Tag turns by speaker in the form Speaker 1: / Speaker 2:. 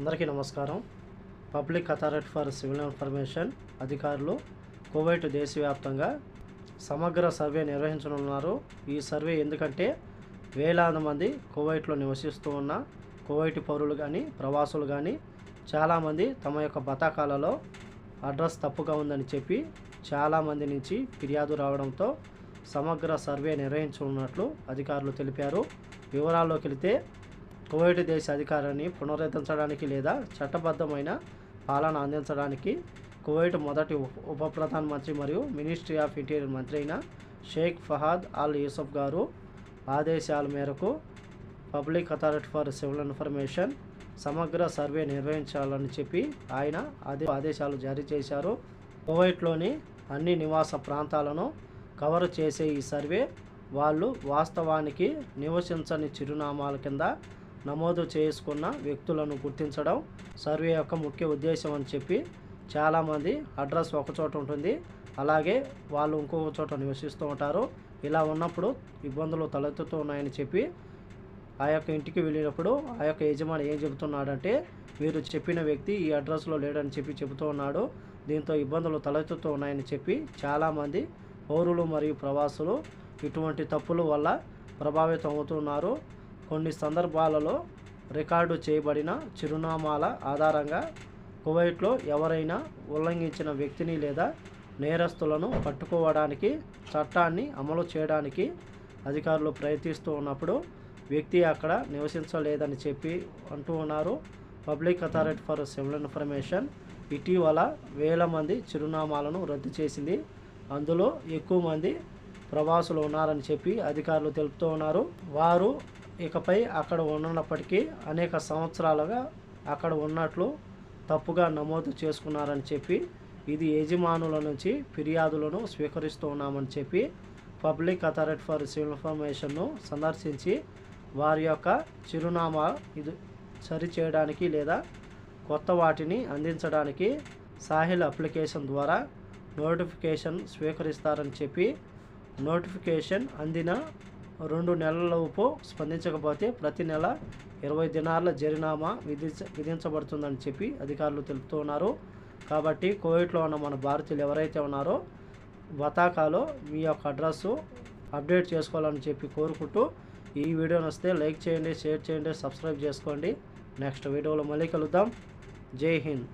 Speaker 1: అందరికీ నమస్కారం. Public authority for civil information అధికారులు కువైట్ దేశవ్యాప్తంగా సమగ్ర సర్వే నిర్వహించనున్నారు. ఈ సర్వే ఎందుకంటే వేలాది మంది కువైట్లో నివసిస్తూ ఉన్న కువైట్ పౌరులు కానీ ప్రవాసులు కానీ చాలామంది తమ యొక్క బతాకాలలో అడ్రస్ తప్పుగా ఉందని చెప్పి చాలామంది నుంచి ఫిర్యాదు రావడంతో సమగ్ర సర్వే నిర్వహించనున్నట్లు అధికారులు తెలిపారు. వివరాల్లోకి వెళితే కువైట్ దేశ అధికారాన్ని పునరుద్ధరించడానికి లేదా చట్టబద్ధమైన పాలన అందించడానికి కువైట్ మొదటి ఉప ప్రధానమంత్రి మరియు మినిస్ట్రీ ఆఫ్ ఇంటీరియర్ మంత్రి అయిన షేక్ ఫహాద్ అల్ యూసఫ్ గారు ఆదేశాల మేరకు public authority for civil information సమగ్ర సర్వే నిర్వహించాలని చెప్పి ఆయన ఆదేశాలు జారీ చేశారు. కువైట్లోని అన్ని నివాస ప్రాంతాలను కవర్ చేసే ఈ సర్వే వాళ్ళు వాస్తవానికి నివసించని చిరునామాల కింద నమోదు చేసుకున్న వ్యక్తులను గుర్తించడం సర్వే యొక్క ముఖ్య ఉద్దేశం అని చెప్పి చాలామంది అడ్రస్ ఒక చోట ఉంటుంది, అలాగే వాళ్ళు ఇంకొక చోట నివసిస్తూ ఉంటారు. ఇలా ఉన్నప్పుడు ఇబ్బందులు తలెత్తుతూ ఉన్నాయని చెప్పి ఆ యొక్క ఇంటికి వెళ్ళినప్పుడు ఆ యొక్క యజమాని ఏం చెబుతున్నాడంటే వీరు చెప్పిన వ్యక్తి ఈ అడ్రస్లో లేడని చెప్పి చెబుతూ ఉన్నాడు. దీంతో ఇబ్బందులు తలెత్తుతూ ఉన్నాయని చెప్పి చాలామంది పౌరులు మరియు ప్రవాసులు ఇటువంటి తప్పుల వల్ల ప్రభావితం అవుతున్నారు. కొన్ని సందర్భాలలో రికార్డు చేయబడిన చిరునామాల ఆధారంగా కువైట్లో ఎవరైనా ఉల్లంఘించిన వ్యక్తిని లేదా నేరస్తులను పట్టుకోవడానికి చట్టాన్ని అమలు చేయడానికి అధికారులు ప్రయత్నిస్తూ ఉన్నప్పుడు వ్యక్తి అక్కడ నివసించలేదని చెప్పి అంటూ ఉన్నారు. Public authority for civil information ఇటీవల వేల మంది చిరునామాలను రద్దు చేసింది. అందులో ఎక్కువ మంది ప్రవాసులు ఉన్నారని చెప్పి అధికారులు తెలుపుతూ ఉన్నారు. వారు ఇకపై అక్కడ ఉన్నప్పటికీ అనేక సంవత్సరాలుగా అక్కడ ఉన్నట్లు తప్పుగా నమోదు చేసుకున్నారని చెప్పి ఇది యజమానుల నుంచి ఫిర్యాదులను స్వీకరిస్తూ ఉన్నామని చెప్పి పబ్లిక్ అథారిటీ ఫర్ సివిల్ ఇన్ఫర్మేషన్ను సందర్శించి వారి యొక్క చిరునామా ఇది సరిచేయడానికి లేదా కొత్త వాటిని అందించడానికి సాహిల్ అప్లికేషన్ ద్వారా నోటిఫికేషన్ స్వీకరిస్తారని చెప్పి నోటిఫికేషన్ అందిన 2 నెలలలోపు స్పందించకపోతే ప్రతి నెల 20 దినార్ల జరిమానా విధించబడుతుందని చెప్పి అధికారులు తెలుపుతున్నారు. కాబట్టి కువైట్లో ఉన్న మన భారతీయులు ఎవరైతే ఉన్నారో బతాకాలో మీ యొక్క అడ్రస్సు అప్డేట్ చేసుకోవాలని చెప్పి కోరుకుంటూ ఈ వీడియో నచ్చితే లైక్ చేయండి, షేర్ చేయండి, సబ్స్క్రైబ్ చేసుకోండి. నెక్స్ట్ వీడియోలో మళ్ళీ కలుద్దాం. జై హింద్.